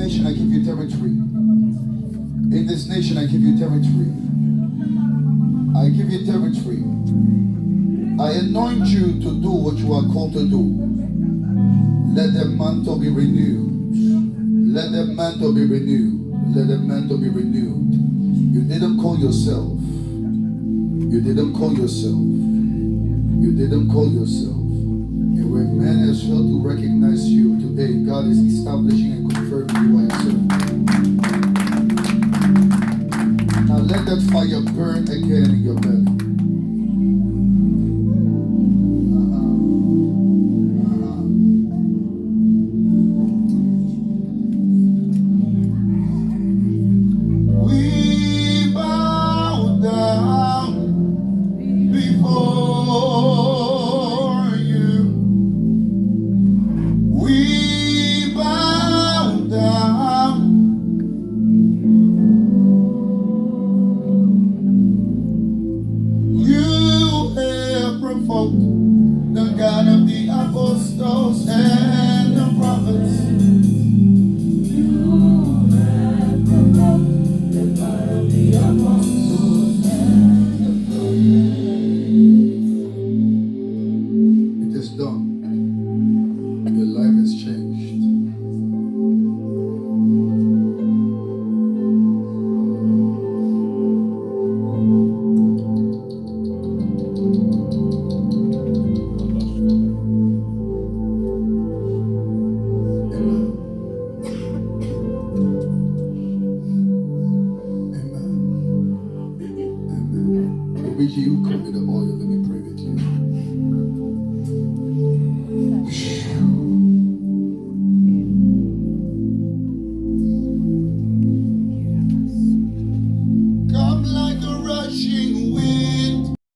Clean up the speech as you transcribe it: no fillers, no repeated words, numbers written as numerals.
nation, I give you territory. In this nation, I give you territory. I give you territory. I anoint you to do what you are called to do. Let the mantle be renewed. Let the mantle be renewed. Let the mantle be renewed. You didn't call yourself. You didn't call yourself. You didn't call yourself. And when man has failed to recognize you today, God is establishing and confirming you are yourself. Now let that fire burn again in your belly. The God of the apostles and